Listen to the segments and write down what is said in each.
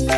Hello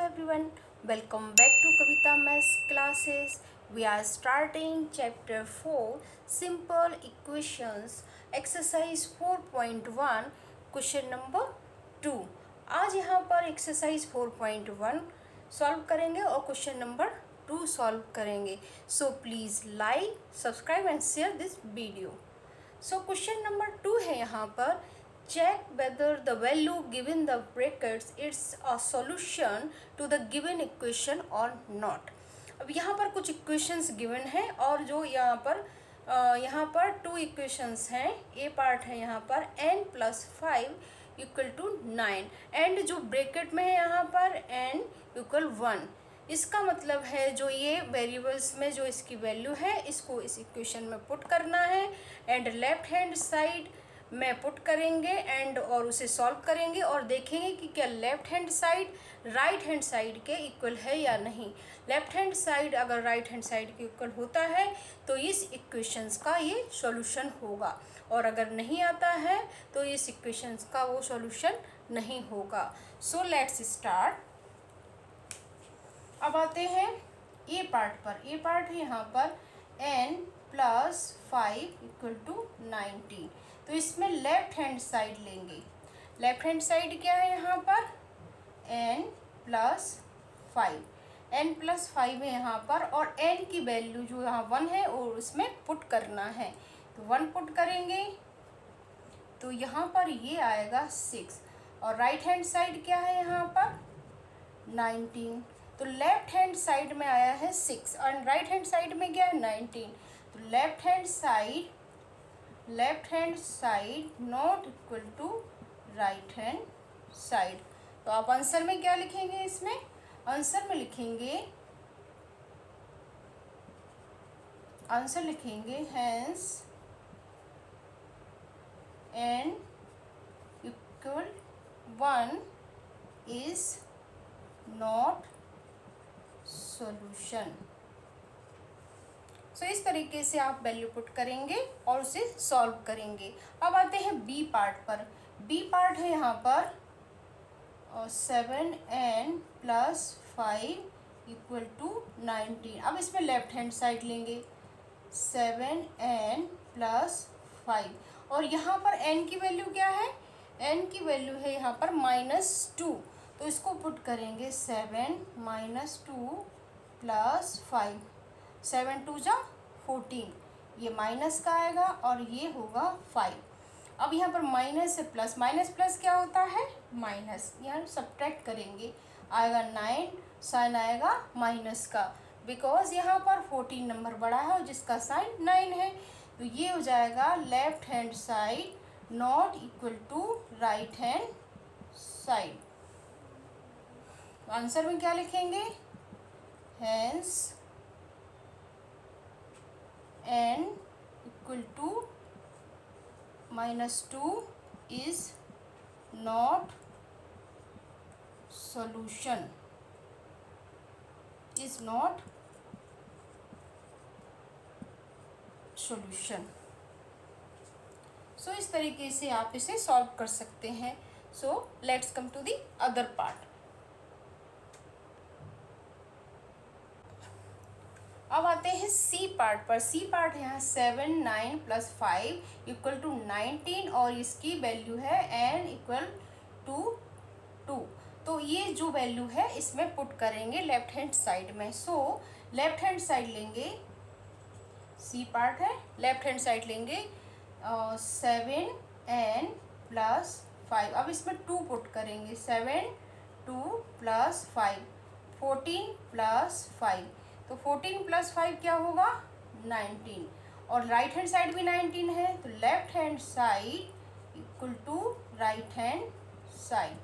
everyone, welcome back to Kavita Maths classes. We are starting chapter 4 simple equations exercise 4.1 question number 2. आज यहाँ पर exercise 4.1 solve करेंगे और question number 2 solve करेंगे. So please like, subscribe and share this video. So question number 2 है यहाँ पर check whether the value given the brackets is a solution to the given equation or not. अब यहाँ पर कुछ इक्वेशंस गिवन है और जो यहाँ पर 2 इक्वेशंस हैं. ए पार्ट है यहाँ पर n+5 इक्वल टू 9 एंड जो ब्रैकेट में है यहाँ पर n इक्वल 1. इसका मतलब है जो ये वेरिएबल्स में जो इसकी वैल्यू है इसको इस इक्वेशन में पुट करना है एंड लेफ्ट हैंड साइड में पुट करेंगे एंड और उसे सॉल्व करेंगे और देखेंगे कि क्या left hand side right hand side के इक्वल है या नहीं. लेफ्ट हैंड साइड अगर राइट हैंड साइड के इक्वल होता है तो इस इक्वेशंस का ये सॉल्यूशन होगा और अगर नहीं आता है तो इस इक्वेशंस का वो सॉल्यूशन नहीं होगा. So let's start. अब आते हैं ए पार्ट पर. ए पार्ट है यहाँ पर n+5 इक्वल टू 19. तो इसमें लेफ्ट हैंड साइड लेंगे. लेफ्ट हैंड साइड क्या है यहाँ पर n+5. n+5 है यहाँ पर और n की वैल्यू जो यहाँ 1 है और उसमें पुट करना है. तो 1 पुट करेंगे तो यहाँ पर ये आएगा 6 और राइट हैंड साइड क्या है यहाँ पर 19. तो लेफ्ट हैंड साइड में आया है 6 और राइट हैंड साइड में क्या है 19. तो left hand side not equal to right hand side. तो आप आंसर में क्या लिखेंगे. इसमें आंसर में लिखेंगे hence n equal 1 is not solution. So इस तरीके से आप वैल्यू पुट करेंगे और उसे सॉल्व करेंगे. अब आते हैं बी पार्ट पर. बी पार्ट है यहाँ पर 7n+5 इक्वल टू 19. अब इसमें लेफ्ट हैंड साइड लेंगे 7n+5 और यहाँ पर n की वैल्यू क्या है. n की वैल्यू है यहाँ पर -2. तो इसको पुट करेंगे 7 - 2 + 5. 7 2 जा 14. ये माइनस का आएगा और ये होगा 5. अब यहाँ पर माइनस से प्लस. माइनस प्लस क्या होता है माइनस. यहाँ सब्ट्रैक्ट करेंगे आएगा 9. साइन आएगा माइनस का बिकॉज यहाँ पर 14 नंबर बड़ा है और जिसका साइन 9 है. तो ये हो जाएगा left hand side not equal to right hand side. Answer में क्या लिखेंगे hence n equal to -2 is not solution. So इस तरीके से आप इसे सॉल्व कर सकते हैं. So let's come to the other part. अब आते हैं सी पार्ट पर. सी पार्ट यहाँ 7 9 + 5 इक्वल टू 19 और इसकी वैल्यू है n इक्वल टू 2. तो ये जो वैल्यू है इसमें पुट करेंगे लेफ्ट हैंड साइड में. सो लेफ्ट हैंड साइड लेंगे. सी पार्ट है लेफ्ट हैंड साइड लेंगे 7n + 5. अब इसमें 2 पुट करेंगे 7 2 + 5 14 + 5. तो 14 + 5 क्या होगा 19 और राइट हैंड साइड भी 19 है. तो left hand side equal to right hand side.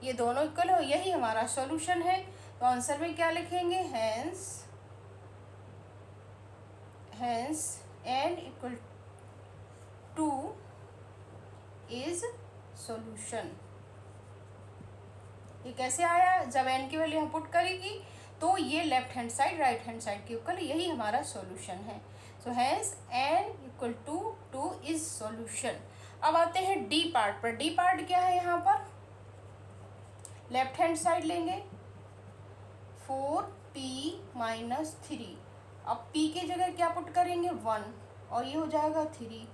ये दोनों इक्वल हो. यही हमारा सॉल्यूशन है. तो आंसर में क्या लिखेंगे hence n equal to is solution. ये कैसे आया. जब n की वैल्यू हम पुट करेगी तो ये left hand side right hand side के इक्वल. यही हमारा सॉल्यूशन है. So hence n equal to 2 is solution. अब आते हैं डी पार्ट पर। डी पार्ट क्या है, यहाँ पर लेफ्ट हैंड साइड लेंगे 4p माइनस 3। अब p की जगह क्या पुट करेंगे 1 और ये हो जाएगा 3,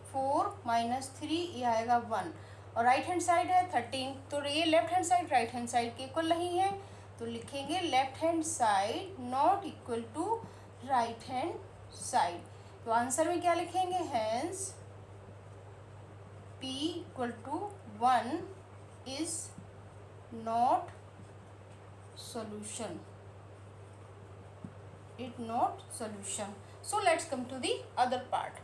4 माइनस 3 ये आएगा 1 और राइट हैंड साइड है 13। तो ये left hand side right hand side के इक्वल नहीं है, तो लिखेंगे left hand side not equal to right hand side. तो आंसर में क्या लिखेंगे, hence p equal to 1 is not solution, it not solution. So let's come to the other part.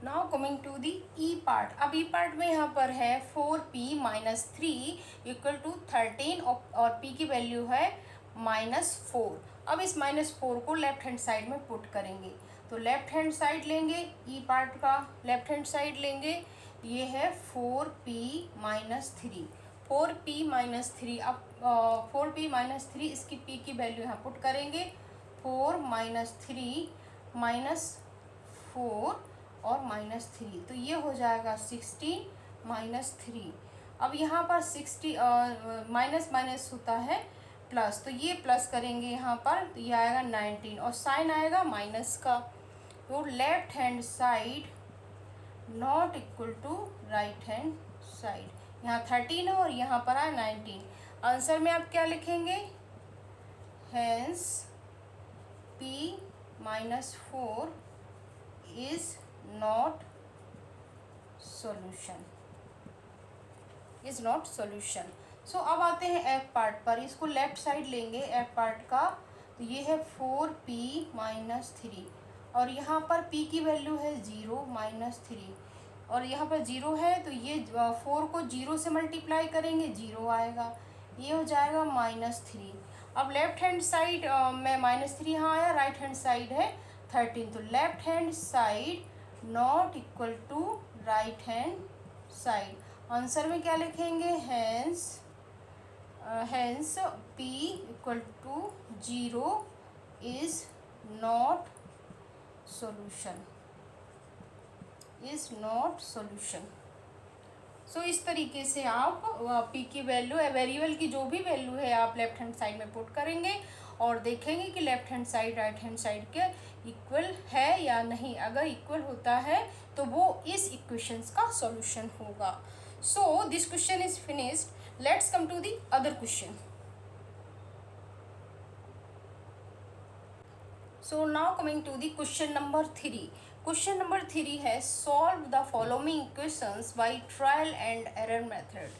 Now coming to the e part. अब e part में यहाँ पर है 4p minus 3 equal to 13 और p की वैल्यू है -4। अब इस -4 को लेफ्ट हैंड साइड में पुट करेंगे, तो लेफ्ट हैंड साइड लेंगे e पार्ट का, लेफ्ट हैंड साइड लेंगे, ये है 4p माइनस 3, 4p माइनस 3। अब 4p माइनस 3 इसकी p की वैल्यू यहाँ पुट करेंगे, 4 माइनस 3 माइनस 4 और माइनस 3, तो ये हो जाएगा 16 माइनस 3। अब यहाँ पर 60 माइनस माइनस होता है प्लस, तो ये प्लस करेंगे यहाँ पर, तो ये आएगा 19 और साइन आएगा माइनस का। तो left hand side not equal to right hand side, यहाँ 13 है और यहाँ पर है 19। आंसर में आप क्या लिखेंगे, hence p minus 4 is not solution, is not solution. So अब आते हैं एफ पार्ट पर। इसको लेफ्ट साइड लेंगे एफ पार्ट का, तो ये है 4p माइनस 3 और यहाँ पर p की वैल्यू है 0 माइनस 3 और यहाँ पर 0 है, तो ये 4 को 0 से मल्टीप्लाई करेंगे 0 आएगा, ये हो जाएगा -3। अब लेफ्ट हैंड साइड में -3 यहाँ आया, राइट हैंड साइड है 13, तो left hand side not equal to right hand side. Answer में क्या लिखेंगे, hence p equal to 0 is not solution, is not solution. So इस तरीके से आप p की वैल्यू, वेरिएबल की जो भी वैल्यू है आप लेफ्ट हैंड साइड में पुट करेंगे और देखेंगे कि left hand side right hand side के इक्वल है या नहीं। अगर इक्वल होता है तो वो इस इक्वेशंस का सॉल्यूशन होगा। So this question is finished. Let's come to the other question. So now coming to the question number 3। Question number 3 है solve the following equations by trial and error method.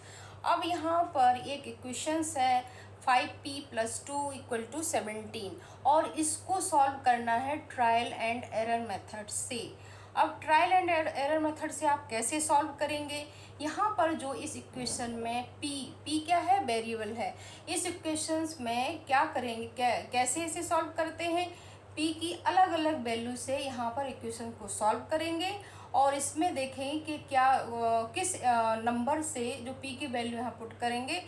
अब यहाँ पर एक equations है 5p + 2 = 17 और इसको solve करना है ट्रायल एंड एरर मेथड से। अब ट्रायल एंड एरर मेथड से आप कैसे सॉल्व करेंगे, यहाँ पर जो इस इक्वेशन में p क्या है, वेरिएबल है। इस इक्वेशंस में क्या करेंगे, कैसे इसे सॉल्व करते हैं, p की अलग अलग वैल्यू से यहाँ पर इक्वेशन को सॉल्व करेंगे और इसमें देखेंगे कि क्या किस नंबर से जो p की वैल्यू यहाँ पुट करेंगे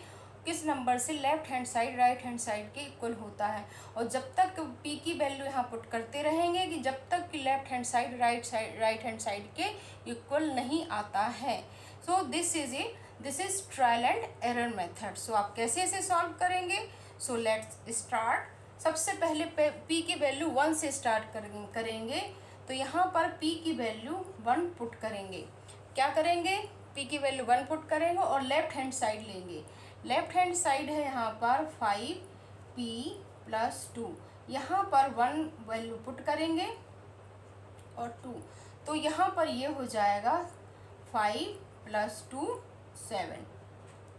किस नंबर से left hand side right hand side के इक्वल होता है। और जब तक p की वैल्यू यहाँ पुट करते रहेंगे कि जब तक कि left hand side right hand side के इक्वल नहीं आता है। So this is trial and error method. So आप कैसे इसे सॉल्व करेंगे, सो लेट्स स्टार्ट। सबसे पहले p की वैल्यू 1 से स्टार्ट करेंगे, तो यहाँ पर p की वैल्यू 1 पुट करेंगे। क्या करेंगे, p की वैल्यू 1 पुट करेंगे और लेफ्ट हैंड साइड लेंगे। लेफ्ट हैंड साइड है यहाँ पर 5p + 2, यहाँ पर 1 वैल्यू पुट करेंगे और 2, तो यहाँ पर ये हो जाएगा 5 + 2 7,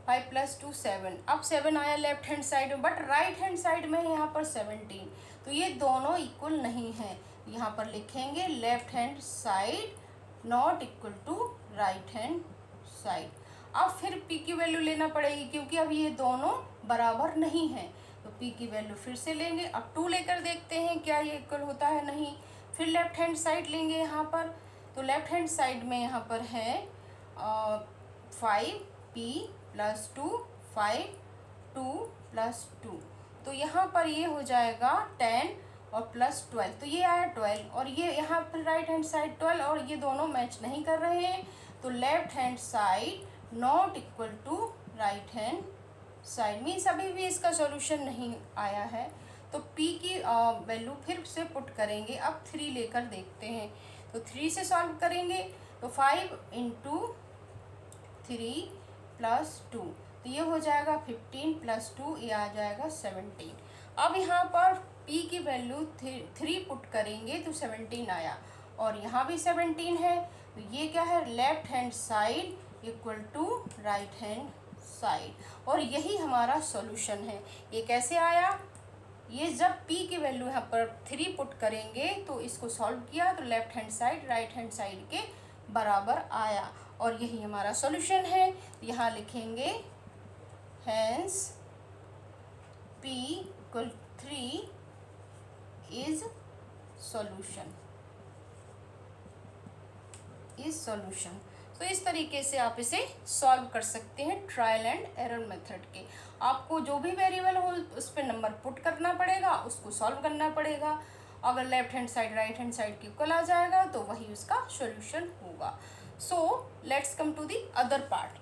5 + 2 7। अब 7 आया लेफ्ट हैंड साइड में, बट राइट हैंड साइड में है यहाँ पर 17, तो ये दोनों इक्वल नहीं है। यहाँ पर लिखेंगे left hand side not equal to right hand side. अब फिर p की वैल्यू लेना पड़ेगी क्योंकि अब ये दोनों बराबर नहीं हैं, तो p की वैल्यू फिर से लेंगे। अब 2 लेकर देखते हैं क्या ये इक्वल होता है, नहीं। फिर लेफ्ट हैंड साइड लेंगे यहाँ पर, तो लेफ्ट हैंड साइड में यहाँ पर है 5p + 2 5 2 + 2, तो यहाँ पर ये हो जाएगा 10 और प्लस 12, तो ये आया 12 और ये यहाँ पर राइट हैंड साइड 12 और ये दोनों मैच नहीं कर रहे हैं, तो left hand side not equal to right hand side, means अभी भी इसका सॉल्यूशन नहीं आया है। तो p की वैल्यू फिर से पुट करेंगे, अब 3 लेकर देखते हैं। तो 3 से सॉल्व करेंगे तो 5 इंटू 3 प्लस 2, तो ये हो जाएगा 15 प्लस 2, ये आ जाएगा 17। अब यहाँ पर p की वैल्यू 3 पुट करेंगे तो 17 आया और यहाँ भी 17 है, तो ये क्या है, left hand side equal to right hand side, और यही हमारा सॉल्यूशन है। ये कैसे आया, ये जब p की वैल्यू यहाँ पर 3 पुट करेंगे तो इसको सॉल्व किया तो left hand side right hand side के बराबर आया और यही हमारा सॉल्यूशन है। यहाँ लिखेंगे hence p equal 3 is solution, तो इस तरीके से आप इसे सॉल्व कर सकते हैं ट्रायल एंड एरर मेथड के। आपको जो भी वेरिएबल हो उस पर नंबर पुट करना पड़ेगा, उसको सॉल्व करना पड़ेगा। अगर left hand side right hand side के इक्वल आ जाएगा तो वही उसका सॉल्यूशन होगा। So let's come to the other part.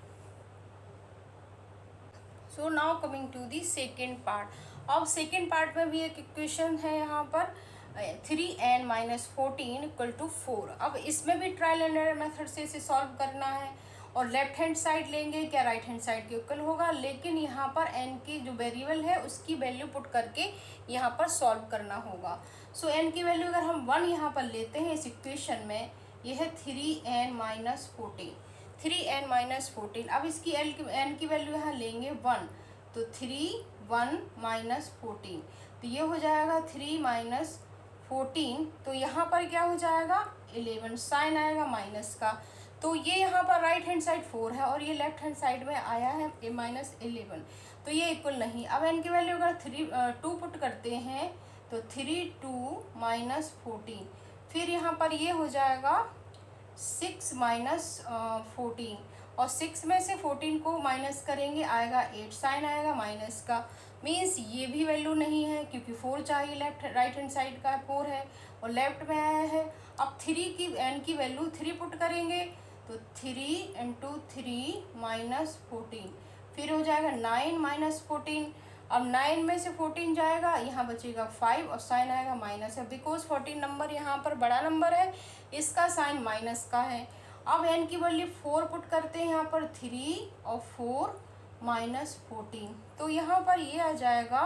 So now coming to the second part. अब सेकेंड पार्ट में भी एक इक्वेशन है यहाँ पर 3n माइनस 14 इक्वल टू 4। अब इसमें भी ट्रायल एंड एरर मेथड से इसे सॉल्व करना है और लेफ्ट हैंड साइड लेंगे, क्या राइट हैंड साइड के इक्वल होगा, लेकिन यहाँ पर n की जो वेरिएबल है उसकी वैल्यू पुट करके यहाँ पर सॉल्व करना होगा। सो n की वैल्यू अगर हम 1 यहाँ पर लेते हैं इस इक्वेशन में, यह है 3n माइनस 14। अब इसकी n की वैल्यू यहाँ लेंगे 1, तो 3 1 माइनस 14, तो ये हो जाएगा 3 माइनस 14, तो यहाँ पर क्या हो जाएगा 11, साइन आएगा माइनस का, तो ये यहाँ पर राइट हैंड साइड 4 है और ये लेफ्ट हैंड साइड में आया है माइनस 11, तो ये इक्वल नहीं। अब n की वैल्यू अगर 2 पुट करते हैं तो 3 2 माइनस 14, फिर यहाँ पर ये हो जाएगा 6 माइनस 14, और 6 में से 14 को माइनस करेंगे आएगा 8, साइन आएगा माइनस का, मीन्स ये भी वैल्यू नहीं है क्योंकि 4 चाहिए, लेफ्ट राइट हैंड साइड का 4 है और लेफ्ट में आया है। अब 3 की n की वैल्यू 3 पुट करेंगे तो 3 इंटू 3 माइनस 14, फिर हो जाएगा 9 माइनस 14। अब 9 में से 14 जाएगा, यहाँ बचेगा 5 और साइन आएगा माइनस है, बिकॉज 14 नंबर यहाँ पर बड़ा नंबर है, इसका साइन माइनस का है। अब n की वैल्यू 4 पुट करते हैं यहाँ पर 3 और 4 माइनस 14, तो यहाँ पर ये आ जाएगा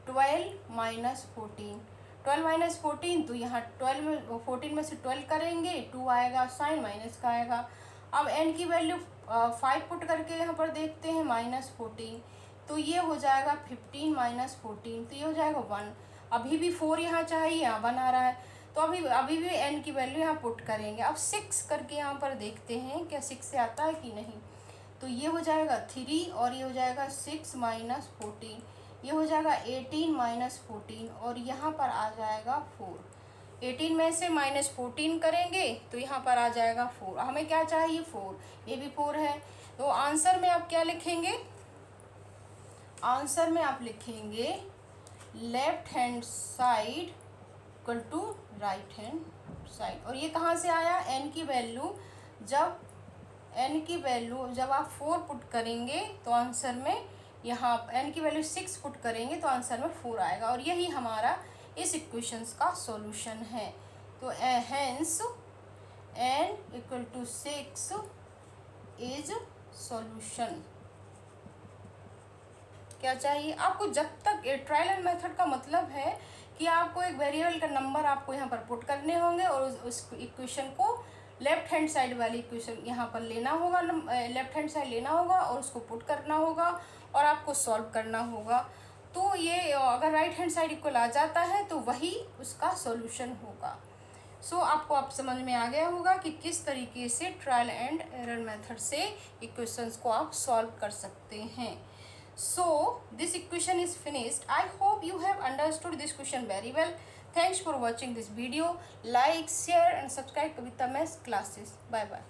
12 माइनस 14, तो यहाँ 12 में 14 में से 12 करेंगे 2 आएगा, साइन माइनस का आएगा। अब n की वैल्यू 5 पुट करके यहाँ पर देखते हैं माइनस 14, तो ये हो जाएगा 15 माइनस 14, तो ये हो जाएगा 1। अभी भी 4 यहाँ चाहिए, यहाँ 1 आ रहा है, तो अभी भी n की वैल्यू यहाँ पुट करेंगे। अब 6 करके यहाँ पर देखते हैं क्या 6 से आता है कि नहीं, तो ये हो जाएगा 3 और ये हो जाएगा 6 माइनस 14, ये हो जाएगा 18 माइनस 14 और यहाँ पर आ जाएगा 4। 18 में से माइनस 14 करेंगे तो यहाँ पर आ जाएगा 4। हमें क्या चाहिए 4, ये भी 4 है, तो आंसर में आप क्या लिखेंगे, आंसर में आप लिखेंगे left hand side equal to right hand side. और ये कहाँ से आया, n की वैल्यू जब आप 4 पुट करेंगे तो आंसर में यहाँ n की वैल्यू 6 पुट करेंगे तो आंसर में 4 आएगा, और यही हमारा इस इक्वेशंस का सॉल्यूशन है। तो hence n equal to 6 is solution. क्या चाहिए आपको, जब तक ट्रायल एंड मेथड का मतलब है कि आपको एक वेरिएबल का नंबर आपको यहाँ पर पुट करने होंगे और उस इक्वेशन को लेफ्ट हैंड साइड वाली इक्वेशन यहाँ पर लेना होगा, लेफ्ट हैंड साइड लेना होगा और उसको पुट करना होगा और आपको सॉल्व करना होगा। तो ये अगर राइट हैंड साइड इक्वल आ जाता है तो वही उसका सॉल्यूशन होगा। सो आपको आप समझ में आ गया होगा कि किस तरीके से ट्रायल एंड एरर मेथड से इक्वेशंस को आप सॉल्व कर सकते हैं। So this equation is finished. I hope you have understood this question very well. Thanks for watching this video. Like, share and subscribe Kavita Maths classes. Bye bye.